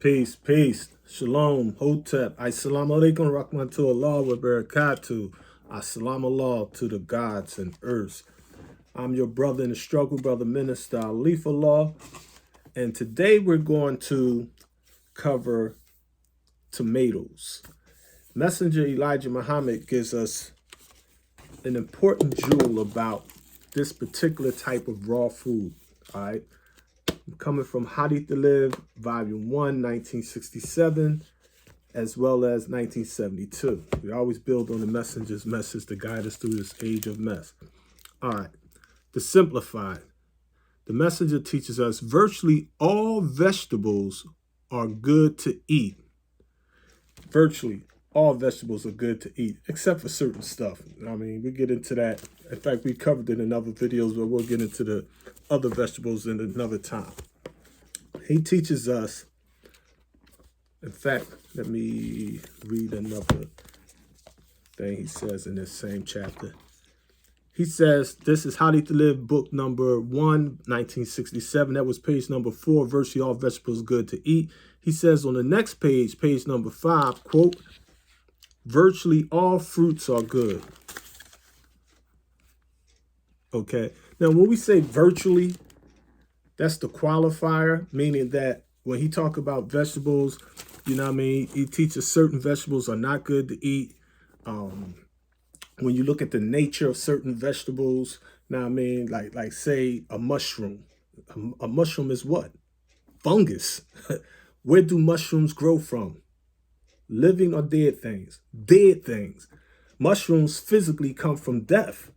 Peace, peace. Shalom, Hotep. Assalamu alaikum, rahmatullah wa barakatuh. Assalamu Allah to the gods and earths. I'm your brother in the struggle, brother minister Alif Allah. And today we're going to cover tomatoes. Messenger Elijah Muhammad gives us an important jewel about this particular type of raw food. All right. Coming from Hadith to Live, Volume 1, 1967, as well as 1972. We always build on the messenger's message to guide us through this age of mess. All right, to simplify, the messenger teaches us virtually all vegetables are good to eat. Virtually all vegetables are good to eat, except for certain stuff. I mean, we get into that. In fact, we covered it in other videos, but we'll get into the other vegetables in another time. He teaches us, in fact, let me read another thing he says in this same chapter. He says, this is How to Live, book number 1, 1967. That was page number 4, virtually all vegetables good to eat. He says on the next page, page number 5, quote, virtually all fruits are good. Okay. Now, when we say virtually, that's the qualifier, meaning that when he talk about vegetables, you know what I mean, he teaches certain vegetables are not good to eat. When you look at the nature of certain vegetables, you know what I mean, like say a mushroom. A mushroom is what? Fungus. Where do mushrooms grow from? Living or dead things? Dead things. Mushrooms physically come from death.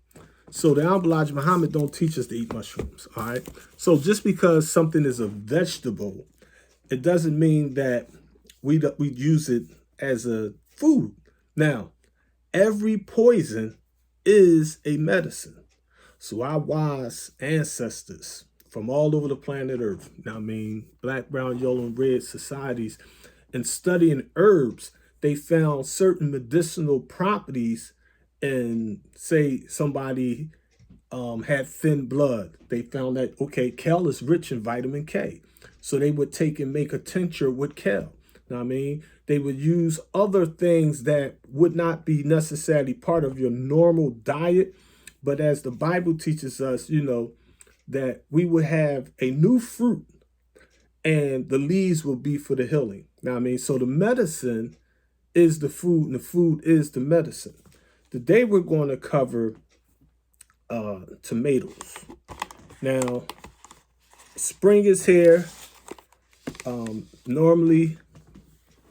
So the Elijah Muhammad don't teach us to eat mushrooms, all right? So just because something is a vegetable, it doesn't mean that we use it as a food. Now, every poison is a medicine. So our wise ancestors from all over the planet Earth, I mean, black, brown, yellow, and red societies, in studying herbs, they found certain medicinal properties. And say somebody had thin blood. They found that, okay, kale is rich in vitamin K. So they would take and make a tincture with kale. Know what I mean? They would use other things that would not be necessarily part of your normal diet. But as the Bible teaches us, you know, that we would have a new fruit and the leaves will be for the healing. Know what I mean? So the medicine is the food and the food is the medicine. Today we're going to cover tomatoes. Now, spring is here. Normally,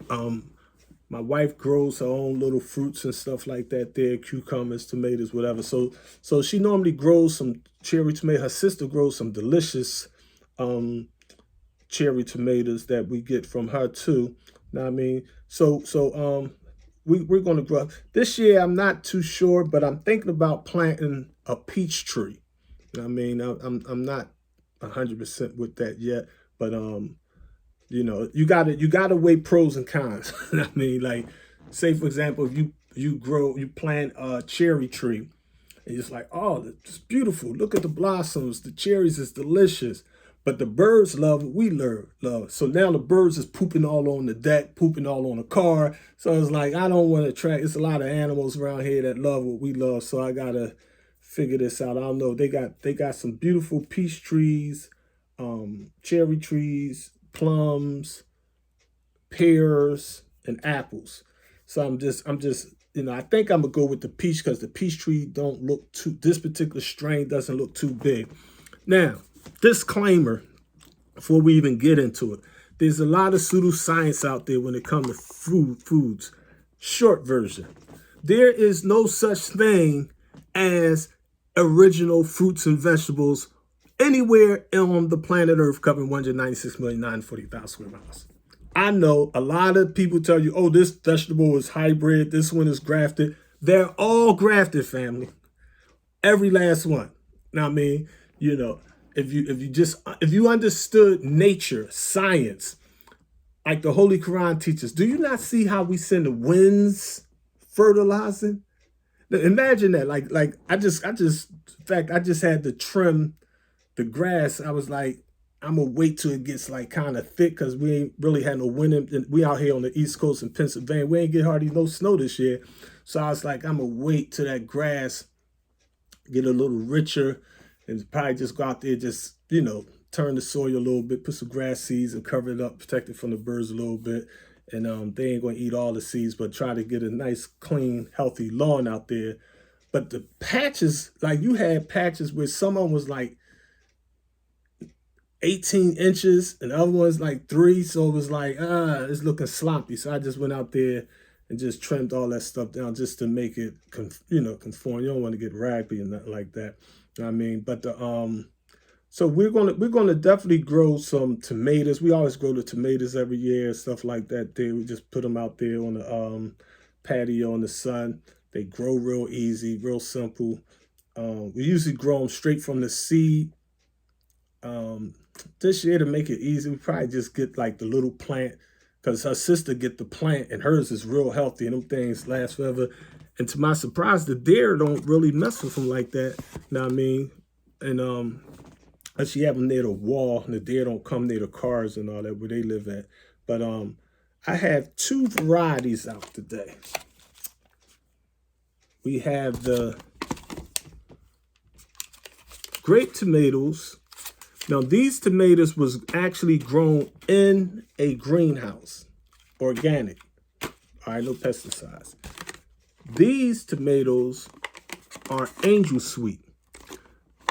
my wife grows her own little fruits and stuff like that there, cucumbers, tomatoes, whatever. So she normally grows some cherry tomato. Her sister grows some delicious cherry tomatoes that we get from her too. Know what I mean? We're going to grow. This year, I'm not too sure, but I'm thinking about planting a peach tree. You know what I mean? I'm not 100% with that yet, but you know, you gotta weigh pros and cons. I mean, like, say for example, if you plant a cherry tree, and it's like, oh, it's beautiful. Look at the blossoms. The cherries is delicious. But the birds love what we love. So now the birds is pooping all on the deck, pooping all on the car. So it's like, I don't want to attract. It's a lot of animals around here that love what we love. So I gotta figure this out. I don't know. They got some beautiful peach trees, cherry trees, plums, pears, and apples. So I'm just, you know, I think I'm gonna go with the peach because the peach tree don't look too. This particular strain doesn't look too big. Now, disclaimer, before we even get into it, there's a lot of pseudoscience out there when it comes to foods. Short version, there is no such thing as original fruits and vegetables anywhere on the planet Earth covering 196,940,000 square miles. I know a lot of people tell you, oh, this vegetable is hybrid, this one is grafted. They're all grafted, family. Every last one. Now, I mean, you know, if you understood nature, science, like the Holy Quran teaches, do you not see how we send the winds fertilizing? Now, imagine that. Like I just in fact, I just had to trim the grass. I was like, I'm gonna wait till it gets like kind of thick because we ain't really had no wind. We out here on the East Coast in Pennsylvania. We ain't get hardly no snow this year. So I was like, I'm gonna wait till that grass get a little richer and probably just go out there, just, turn the soil a little bit, put some grass seeds and cover it up, protect it from the birds a little bit. And they ain't gonna eat all the seeds, but try to get a nice, clean, healthy lawn out there. But the patches, like you had patches where some of them was like 18 inches and the other one's like 3. So it was like, it's looking sloppy. So I just went out there and just trimmed all that stuff down just to make it, conform. You don't want to get raggedy and nothing like that. You know what I mean? But so we're gonna definitely grow some tomatoes. We always grow the tomatoes every year and stuff like that. There, we just put them out there on the patio in the sun. They grow real easy, real simple. We usually grow them straight from the seed. This year, to make it easy, we probably just get like the little plant, because her sister get the plant and hers is real healthy and them things last forever. And to my surprise, the deer don't really mess with them like that. You know what I mean? And she have them near the wall, and the deer don't come near the cars and all that where they live at. But I have 2 varieties out today. We have the grape tomatoes. Now, these tomatoes was actually grown in a greenhouse, organic. All right, no pesticides. These tomatoes are angel sweet.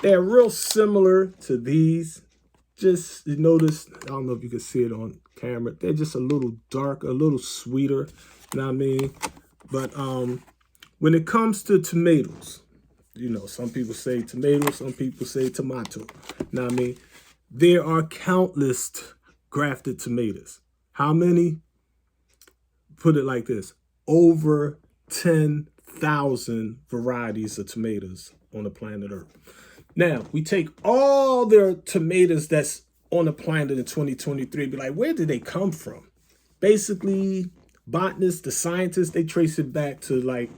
They're real similar to these. Just, you notice, I don't know if you can see it on camera. They're just a little darker, a little sweeter. You know what I mean? But when it comes to tomatoes, some people say tomato, some people say tomato. You know what I mean? There are countless grafted tomatoes. How many? Put it like this. Over 10,000 varieties of tomatoes on the planet Earth. Now, we take all the tomatoes that's on the planet in 2023, be like, where did they come from? Basically, botanists, the scientists, they trace it back to like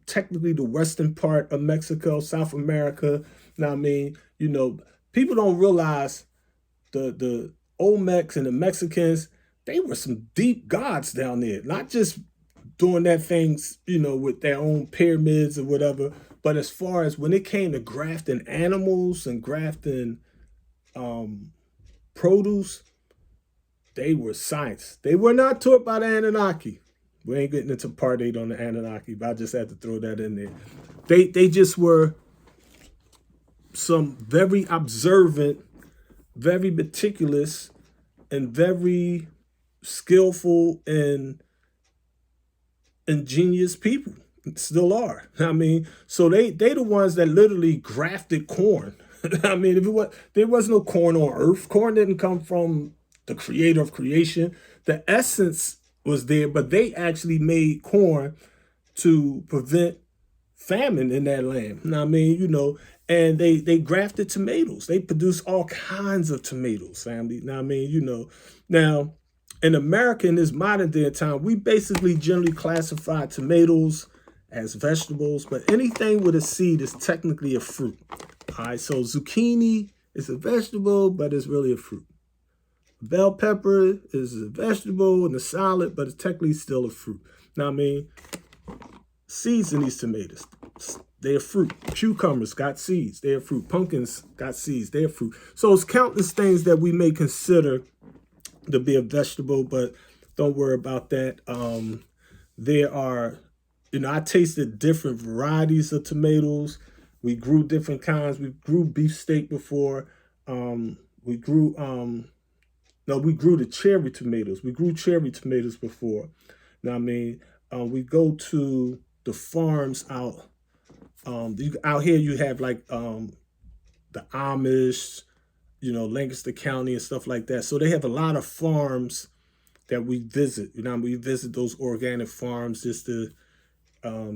technically the western part of Mexico, South America. Now, I mean, people don't realize the Olmecs and the Mexicans, they were some deep gods down there, not just doing that things, with their own pyramids or whatever, but as far as when it came to grafting animals and grafting produce, they were science. They were not taught by the Anunnaki. We ain't getting into part 8 on the Anunnaki, but I just had to throw that in there. They just were some very observant, very meticulous, and very skillful and ingenious people. Still are. I mean, so they the ones that literally grafted corn. I mean, there was no corn on Earth. Corn didn't come from the creator of creation. The essence was there, but they actually made corn to prevent famine in that land. I mean, and they grafted tomatoes. They produce all kinds of tomatoes, family. I mean, now in America in this modern day time, we basically generally classify tomatoes as vegetables, but anything with a seed is technically a fruit. All right, so zucchini is a vegetable, but it's really a fruit. Bell pepper is a vegetable and a salad, but it's technically still a fruit. Now, I mean, seeds in these tomatoes, they're fruit. Cucumbers got seeds, they're fruit. Pumpkins got seeds, they're fruit. So it's countless things that we may consider to be a vegetable, but don't worry about that. There are, I tasted different varieties of tomatoes. We grew different kinds. We grew beefsteak before. We grew the cherry tomatoes. We grew cherry tomatoes before. Now, I mean, we go to the farms out here. You have like the Amish, Lancaster County and stuff like that. So they have a lot of farms that we visit. We visit those organic farms just to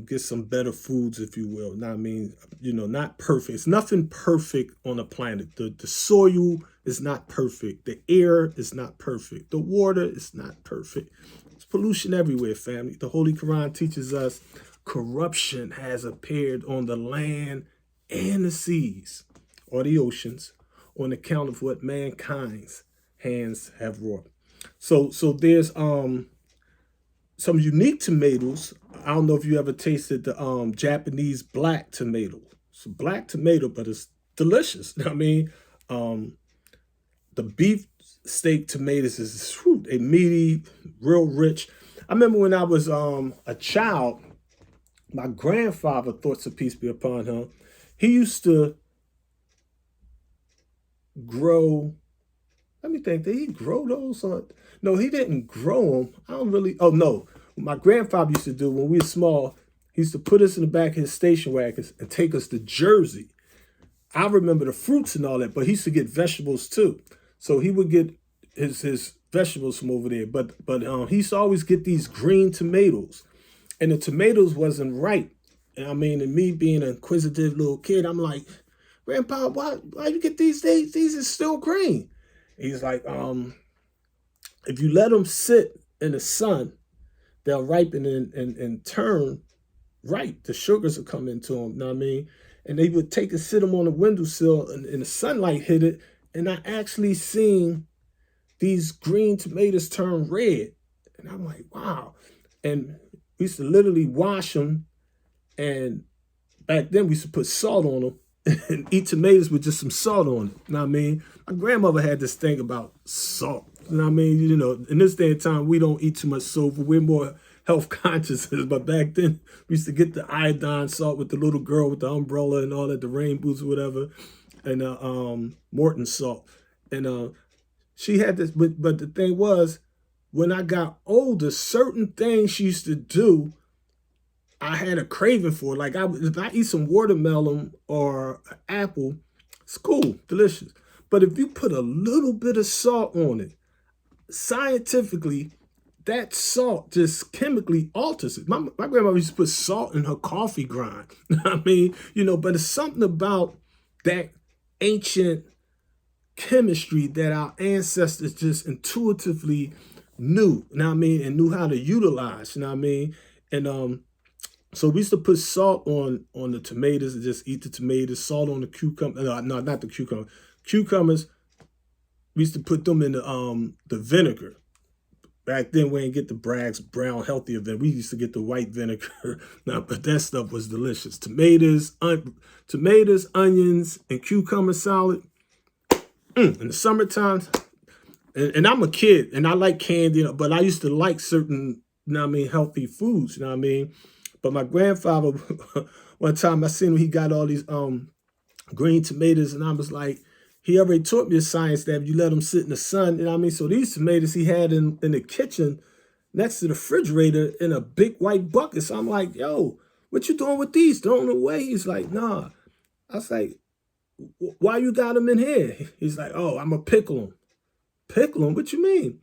get some better foods, if you will. Now, I mean, not perfect. It's nothing perfect on the planet. The soil is not perfect. The air is not perfect. The water is not perfect. There's pollution everywhere, family. The Holy Quran teaches us corruption has appeared on the land and the seas. or the oceans on account of what mankind's hands have wrought. So there's some unique tomatoes. I don't know if you ever tasted the Japanese black tomato. It's a black tomato, but it's delicious. I mean, um, the beef steak tomatoes is whew, they meaty, real rich. I remember when I was a child, my grandfather, thoughts of peace be upon him, he used to grow. Let me think. Did he grow those? Or no, he didn't grow them. I don't really. Oh no, what my grandfather used to do when we were small, he used to put us in the back of his station wagons and take us to Jersey. I remember the fruits and all that, but he used to get vegetables too. So he would get his vegetables from over there. But he used to always get these green tomatoes, and the tomatoes wasn't ripe. And I mean, and me being an inquisitive little kid, I'm like, Grandpa, why you get these days? These are still green. He's like, if you let them sit in the sun, they'll ripen and turn ripe. The sugars will come into them. You know what I mean? And they would take and sit them on the windowsill, and the sunlight hit it, and I actually seen these green tomatoes turn red. And I'm like, wow. And we used to literally wash them, and back then we used to put salt on them and eat tomatoes with just some salt on it. You know what I mean? My grandmother had this thing about salt. You know what I mean? You know, in this day and time, we don't eat too much salt, but we're more health conscious. But back then, we used to get the iodine salt with the little girl with the umbrella and all that, the rain boots or whatever, and Morton salt. And she had this, but the thing was, when I got older, certain things she used to do, I had a craving for. Like if I eat some watermelon or an apple, it's cool, delicious. But if you put a little bit of salt on it, scientifically, that salt just chemically alters it. My grandmother used to put salt in her coffee grind. I mean, you know, but it's something about that ancient chemistry that our ancestors just intuitively knew, you know what I mean, and knew how to utilize, you know what I mean? And so we used to put salt on the tomatoes and just eat the tomatoes, salt on the cucumber. No, not the cucumber. Cucumbers, we used to put them in the vinegar. Back then, we didn't get the Bragg's brown healthier vinegar. We used to get the white vinegar. Now, but that stuff was delicious. Tomatoes, onions, and cucumber salad. In the summertime, and I'm a kid, and I like candy, but I used to like certain, you know what I mean, healthy foods, you know what I mean? But my grandfather, one time I seen him, he got all these green tomatoes, and I was like, he already taught me the science that if you let them sit in the sun, you know what I mean? So these tomatoes he had in the kitchen next to the refrigerator in a big white bucket. So I'm like, yo, what you doing with these? Throw them away? He's like, nah. I was like, why you got them in here? He's like, oh, I'm going to pickle them. Pickle them? What you mean?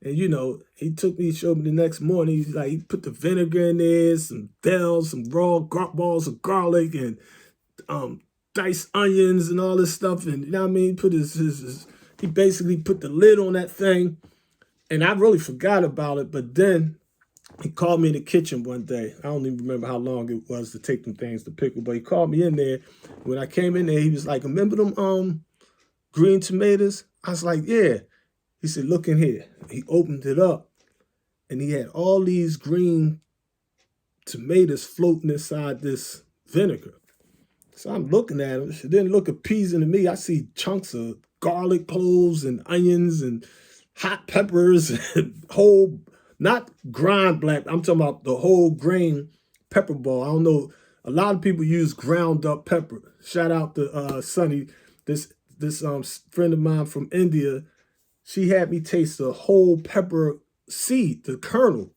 And, you know, he took me, showed me the next morning. He's like, he put the vinegar in there, some dill, some raw balls of garlic, and diced onions and all this stuff. And, you know what I mean? Put he basically put the lid on that thing. And I really forgot about it. But then he called me in the kitchen one day. I don't even remember how long it was to take them things to pickle. But he called me in there. When I came in there, he was like, remember them green tomatoes? I was like, yeah. He said, look in here. He opened it up, and he had all these green tomatoes floating inside this vinegar. So I'm looking at him. It didn't look appeasing to me. I see chunks of garlic cloves and onions and hot peppers and whole, not grind black. I'm talking about the whole grain pepper ball. I don't know. A lot of people use ground up pepper. Shout out to Sonny, this friend of mine from India. She had me taste the whole pepper seed, the kernel.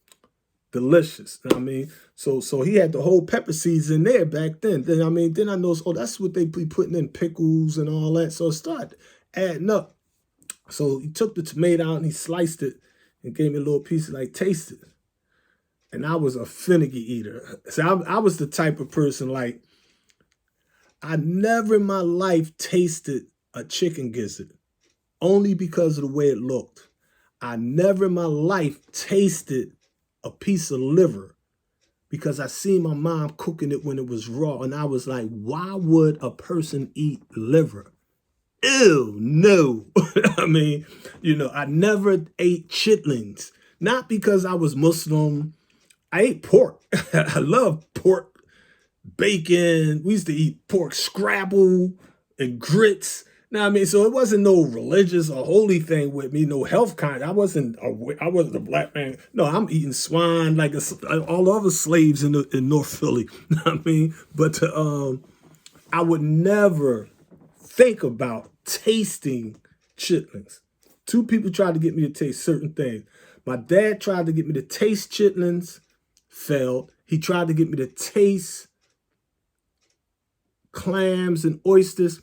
Delicious. You know what I mean? So he had the whole pepper seeds in there back then. Then I noticed, oh, that's what they be putting in pickles and all that. So it started adding up. So he took the tomato out and he sliced it and gave me a little piece of like, taste it. And I was a finicky eater. So I was the type of person like, I never in my life tasted a chicken gizzard. Only because of the way it looked. I never in my life tasted a piece of liver because I seen my mom cooking it when it was raw. And I was like, why would a person eat liver? Ew, no. I mean, I never ate chitlins. Not because I was Muslim. I ate pork. I love pork, bacon. We used to eat pork scrabble and grits. Now, I mean, so it wasn't no religious or holy thing with me, no health kind. I wasn't a black man. No, I'm eating swine like all the other slaves in North Philly. I mean, but I would never think about tasting chitlins. Two people tried to get me to taste certain things. My dad tried to get me to taste chitlins, failed. He tried to get me to taste clams and oysters.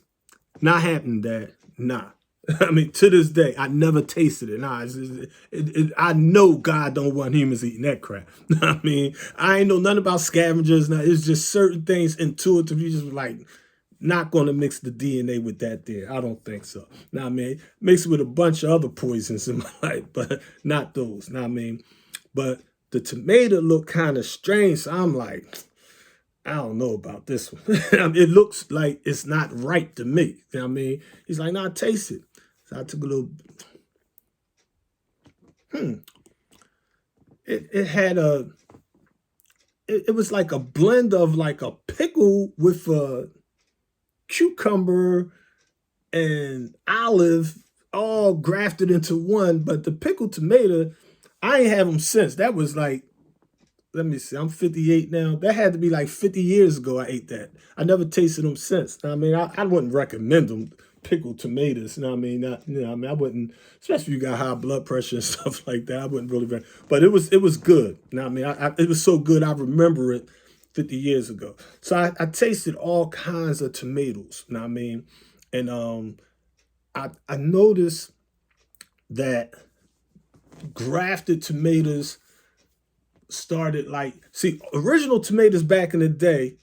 Not happening, Dad. Nah. I mean, to this day, I never tasted it. Nah, I know God don't want humans eating that crap. I mean, I ain't know nothing about scavengers. Now, it's just certain things intuitively just like, not going to mix the DNA with that there. I don't think so. Now, I mean, mix it with a bunch of other poisons in my life, but not those. Now, I mean, but the tomato looked kind of strange. So I'm like, I don't know about this one. It looks like it's not right to me. You know what I mean? He's like, nah, taste it. So I took a little, it had it was like a blend of like a pickle with a cucumber and olive all grafted into one. But the pickled tomato, I ain't have them since. That was like, let me see, I'm 58 now. That had to be like 50 years ago I ate that. I never tasted them since. I mean, I wouldn't recommend them, pickled tomatoes. You know what I mean? I wouldn't, especially if you got high blood pressure and stuff like that. I wouldn't really, but it was good. You know what I mean? It was so good, I remember it 50 years ago. So I tasted all kinds of tomatoes. You know what I mean? And I noticed that grafted tomatoes started like, see, original tomatoes back in the day,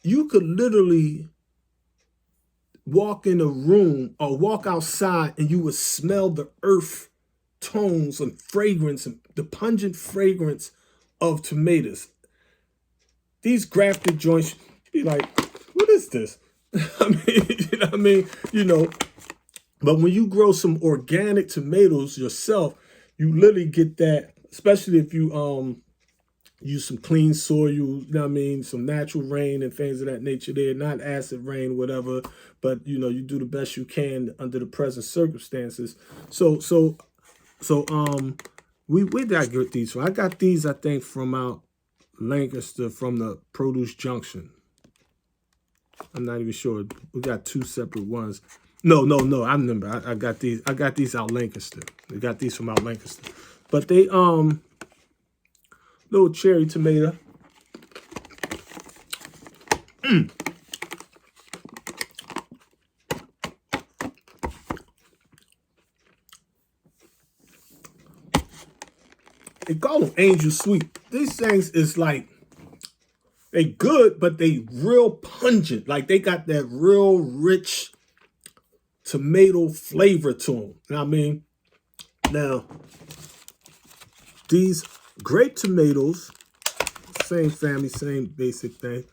you could literally walk in a room or walk outside and you would smell the earth tones and fragrance and the pungent fragrance of tomatoes. These grafted joints, you'd be like, what is this? I mean, you know what I mean? But when you grow some organic tomatoes yourself, you literally get that, especially if you use some clean soil, you know what I mean, some natural rain and things of that nature there, not acid rain, whatever, but you do the best you can under the present circumstances. So where did I get these from? I got these, I think, from out Lancaster, from the Produce Junction. I'm not even sure. We got two separate ones. No. I remember. I got these. I got these out Lancaster. We got these from out Lancaster. But they little cherry tomato. They call them angel sweet. These things is like, they good, but they real pungent. Like they got that real rich tomato flavor to them. You know what I mean? Now, these grape tomatoes, same family, same basic thing.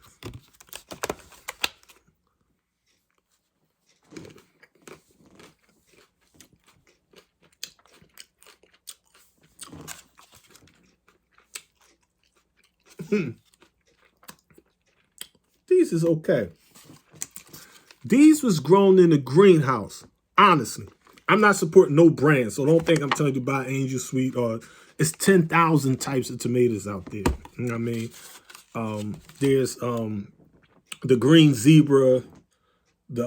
These is okay. These was grown in a greenhouse. Honestly, I'm not supporting no brand, so don't think I'm telling you to buy Angel Sweet or it's 10,000 types of tomatoes out there. You know what I mean? There's the green zebra, the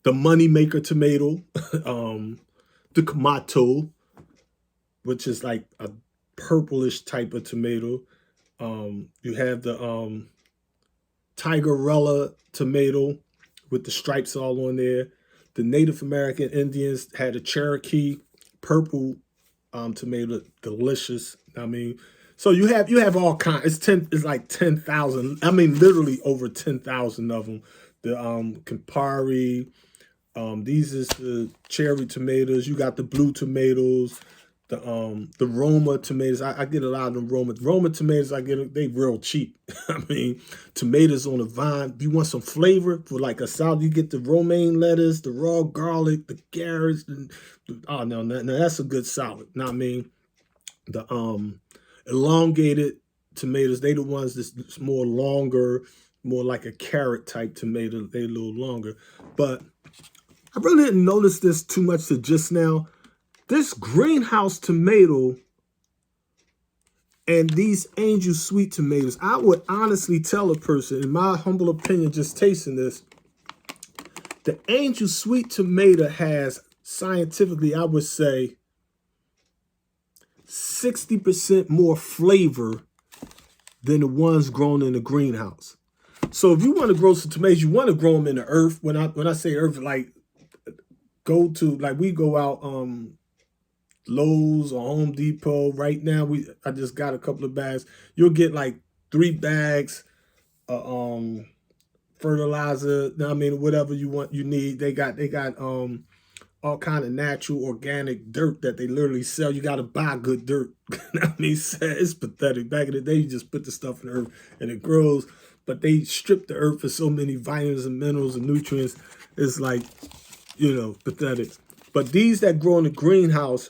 moneymaker tomato, the Kamato, which is like a purplish type of tomato. You have the Tigerella tomato with the stripes all on there. The Native American Indians had a Cherokee purple tomato, delicious. I mean, so you have all kinds. It's like 10,000. I mean, literally over 10,000 of them. The Campari. These is the cherry tomatoes. You got the blue tomatoes. the Roma tomatoes. I get a lot of them Roma tomatoes. I get they real cheap. I mean, tomatoes on a vine. If you want some flavor for like a salad, you get the romaine lettuce, the raw garlic, the carrots. And, oh no, no, that's a good salad. Now I mean, the elongated tomatoes. They the ones that's more longer, more like a carrot type tomato. They a little longer, but I really didn't notice this too much to just now. This greenhouse tomato and these angel sweet tomatoes, I would honestly tell a person, in my humble opinion, just tasting this, the angel sweet tomato has scientifically, I would say, 60% more flavor than the ones grown in the greenhouse. So if you want to grow some tomatoes, you want to grow them in the earth. When I say earth, like we go out Lowe's or Home Depot. Right now, I just got a couple of bags. You'll get like 3 bags of fertilizer. I mean, whatever you need. They got all kind of natural organic dirt that they literally sell. You got to buy good dirt. I mean, it's pathetic. Back in the day, you just put the stuff in the earth and it grows. But they strip the earth for so many vitamins and minerals and nutrients. It's like, pathetic. But these that grow in the greenhouse,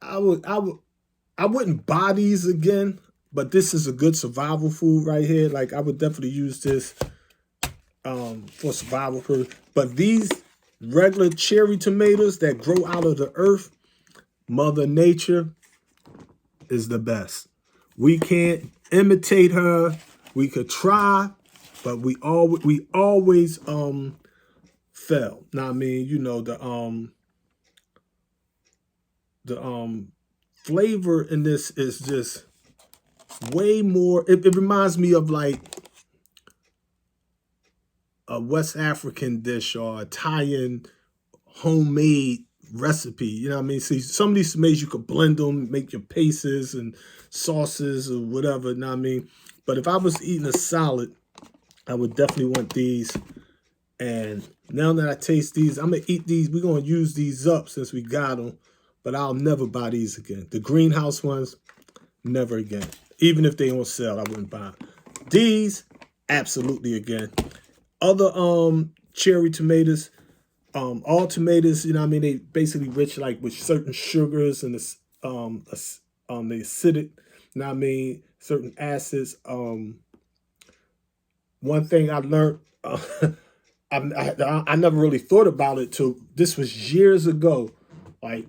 I wouldn't buy these again, but this is a good survival food right here. Like I would definitely use this for survival food. But these regular cherry tomatoes that grow out of the earth, Mother Nature is the best. We can't imitate her. We could try, but we always fail. Now I mean, the flavor in this is just way more. It reminds me of like a West African dish or Italian homemade recipe. You know what I mean? See, some of these tomatoes you could blend them, make your pastes and sauces or whatever. You know what I mean? But if I was eating a salad, I would definitely want these. And now that I taste these, I'm gonna eat these. We're gonna use these up since we got them. But I'll never buy these again. The greenhouse ones, never again. Even if they on sale, I wouldn't buy them. These, absolutely again. Other cherry tomatoes, all tomatoes, you know what I mean, they basically rich like with certain sugars and the acidic, you know what I mean, certain acids. One thing I learned, I never really thought about it till this was years ago, like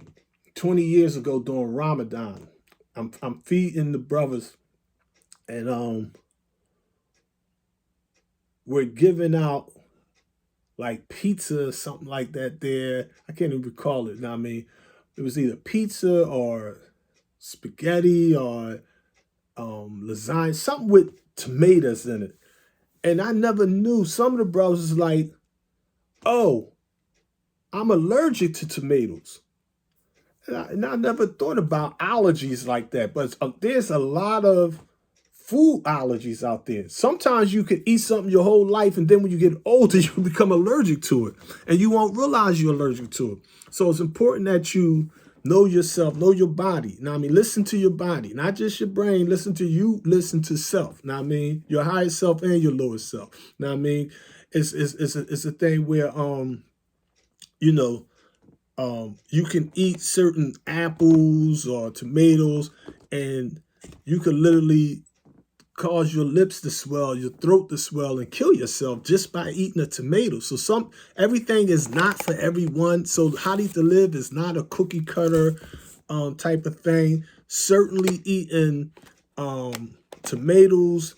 20 years ago during Ramadan. I'm feeding the brothers, and we're giving out like pizza or something like that there. I can't even recall it. Now, I mean, it was either pizza or spaghetti or lasagna, something with tomatoes in it. And I never knew. Some of the brothers was like, oh, I'm allergic to tomatoes. And I never thought about allergies like that. But there's a lot of food allergies out there. Sometimes you can eat something your whole life, and then when you get older, you become allergic to it. And you won't realize you're allergic to it. So it's important that you know yourself, know your body. Now, I mean, listen to your body, not just your brain. Listen to you, listen to self. Now, I mean, your higher self and your lower self. Now, I mean, it's a thing where, you can eat certain apples or tomatoes, and you can literally cause your lips to swell, your throat to swell, and kill yourself just by eating a tomato. So everything is not for everyone. So How to Eat to Live is not a cookie cutter type of thing. Certainly eating tomatoes,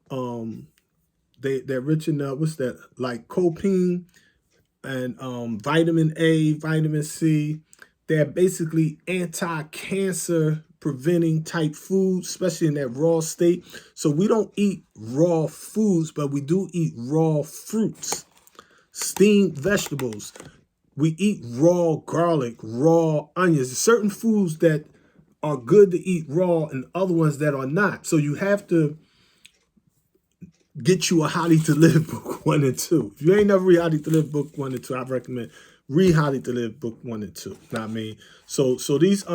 they're rich in what's that, like copene and vitamin A, vitamin C. They're basically anti-cancer preventing type food, especially in that raw state. So we don't eat raw foods, but we do eat raw fruits, steamed vegetables. We eat raw garlic, raw onions. Certain foods that are good to eat raw and other ones that are not. So you have to get you a How to Live book 1 and 2. If you ain't never read How to Live book 1 and 2, I recommend Read How to Live, book 1 and 2. Know what I mean? So these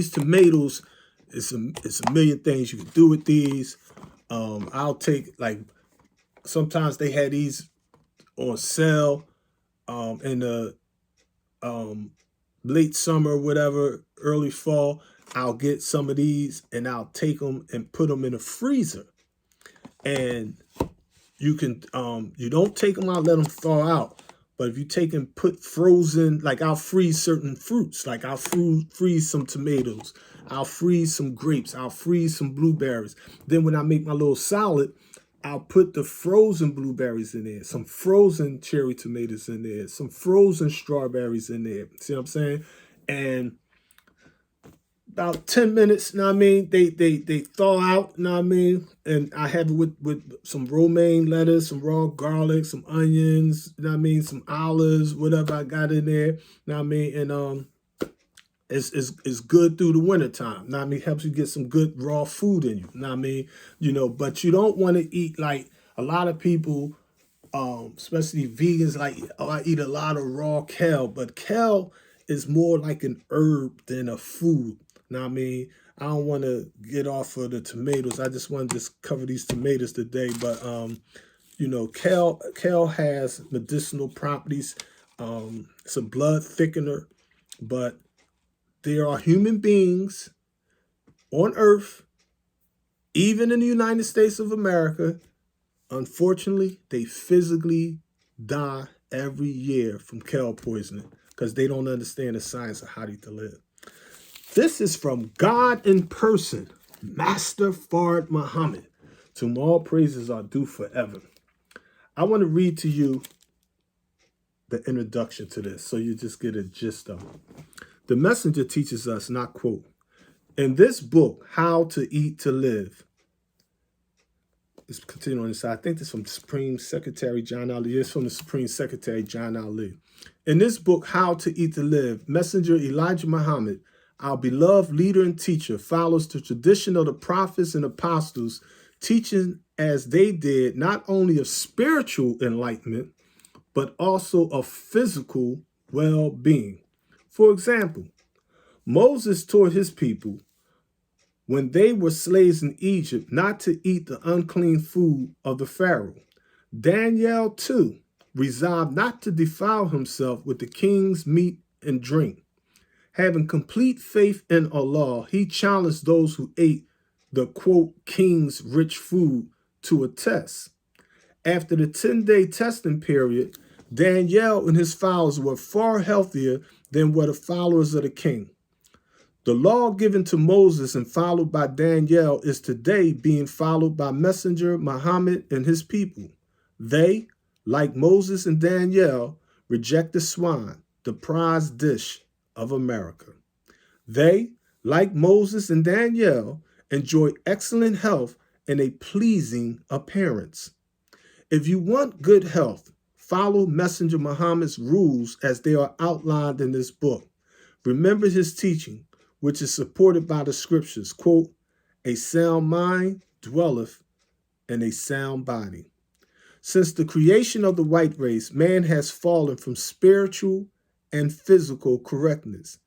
tomatoes, it's a million things you can do with these. I'll take, like, sometimes they had these on sale in the late summer, whatever, early fall. I'll get some of these and I'll take them and put them in a freezer. And you can you don't take them out, let them thaw out. But if you take and put frozen, like, I'll freeze certain fruits, like I'll freeze some tomatoes, I'll freeze some grapes, I'll freeze some blueberries. Then when I make my little salad, I'll put the frozen blueberries in there, some frozen cherry tomatoes in there, some frozen strawberries in there. See what I'm saying? And about 10 minutes, you know what I mean? They thaw out, you know what I mean? And I have it with some romaine lettuce, some raw garlic, some onions, you know what I mean? Some olives, whatever I got in there, you know what I mean? And it's good through the wintertime. You know what I mean? Helps you get some good raw food in you. You know what I mean? You know, but you don't want to eat, like, a lot of people, especially vegans, like, oh, I eat a lot of raw kale, but kale is more like an herb than a food. You know what I mean? I don't want to get off of the tomatoes. I just want to just cover these tomatoes today. But you know, kale has medicinal properties. It's a blood thickener, but there are human beings on Earth, even in the United States of America. Unfortunately, they physically die every year from kale poisoning because they don't understand the science of how to live. This is from God in person, Master Fard Muhammad, to whom all praises are due forever. I want to read to you the introduction to this so you just get a gist of it. The messenger teaches us, and I quote, in this book, How to Eat to Live, let's continue on this side. I think this is from Supreme Secretary John Ali. It's from the Supreme Secretary John Ali. In this book, How to Eat to Live, Messenger Elijah Muhammad, our beloved leader and teacher, follows the tradition of the prophets and apostles, teaching as they did not only of spiritual enlightenment, but also of physical well-being. For example, Moses taught his people, when they were slaves in Egypt, not to eat the unclean food of the Pharaoh. Daniel, too, resolved not to defile himself with the king's meat and drink. Having complete faith in Allah, he challenged those who ate the, quote, king's rich food to a test. After the 10-day testing period, Daniel and his followers were far healthier than were the followers of the king. The law given to Moses and followed by Daniel is today being followed by Messenger Muhammad and his people. They, like Moses and Daniel, reject the swine, the prized dish of America. They, like Moses and Daniel, enjoy excellent health and a pleasing appearance. If you want good health, follow Messenger Muhammad's rules as they are outlined in this book. Remember his teaching, which is supported by the scriptures, quote, a sound mind dwelleth in a sound body. Since the creation of the white race, man has fallen from spiritual and physical correctness.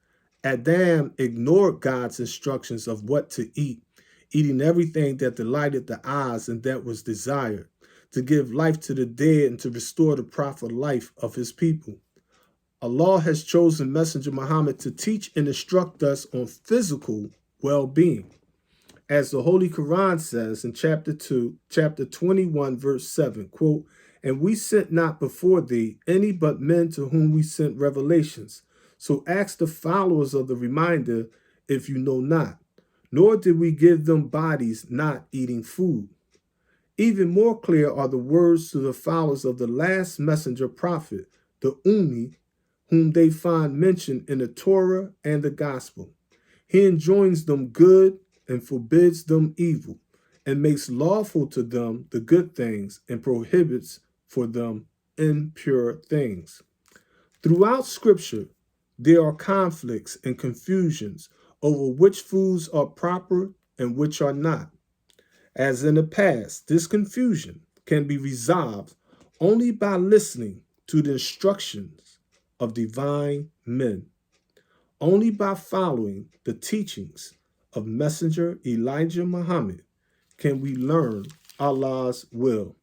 Adam ignored God's instructions of what to eat, eating everything that delighted the eyes and that was desired, to give life to the dead and to restore the proper life of his people. Allah has chosen Messenger Muhammad to teach and instruct us on physical well-being. As the Holy Quran says in chapter 21, verse 7, quote, and we sent not before thee any but men to whom we sent revelations. So ask the followers of the reminder if you know not. Nor did we give them bodies not eating food. Even more clear are the words to the followers of the last messenger prophet, the Ummi, whom they find mentioned in the Torah and the Gospel. He enjoins them good and forbids them evil, and makes lawful to them the good things and prohibits for them impure things. Throughout Scripture, there are conflicts and confusions over which foods are proper and which are not. As in the past, this confusion can be resolved only by listening to the instructions of divine men. Only by following the teachings of Messenger Elijah Muhammad can we learn Allah's will.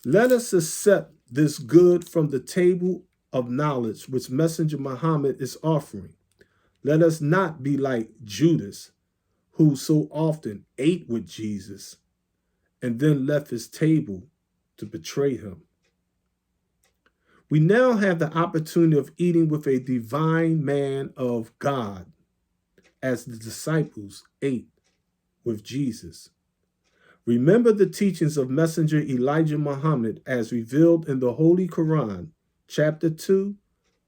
Let us accept this good from the table of knowledge which Messenger Muhammad is offering. Let us not be like Judas, who so often ate with Jesus and then left his table to betray him. We now have the opportunity of eating with a divine man of God, as the disciples ate with Jesus. Remember the teachings of Messenger Elijah Muhammad as revealed in the Holy Quran, chapter 2,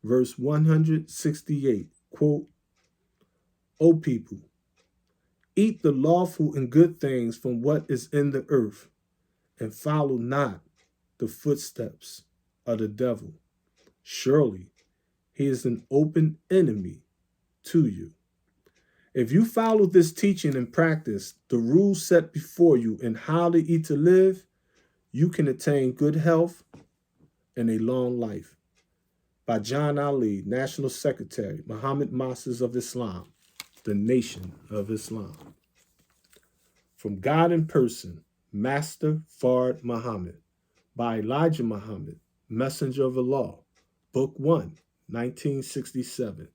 verse 168. Quote, O people, eat the lawful and good things from what is in the earth, and follow not the footsteps of the devil. Surely he is an open enemy to you. If you follow this teaching and practice the rules set before you and how to eat to live, you can attain good health and a long life. By John Ali, National Secretary, Muhammad Masters of Islam, the Nation of Islam. From God in Person, Master Fard Muhammad. By Elijah Muhammad, Messenger of Allah, Book 1, 1967.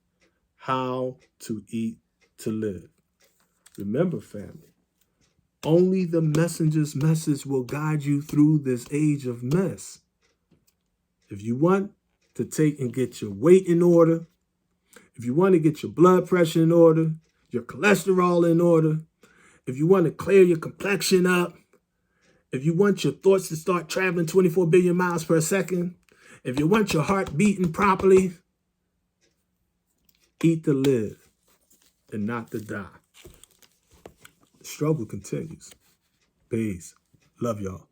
How to Eat to Live. Remember, family, only the messenger's message will guide you through this age of mess. If you want to take and get your weight in order, if you want to get your blood pressure in order, your cholesterol in order, if you want to clear your complexion up, if you want your thoughts to start traveling 24 billion miles per second, if you want your heart beating properly, eat to live and not to die. The struggle continues. Peace. Love y'all.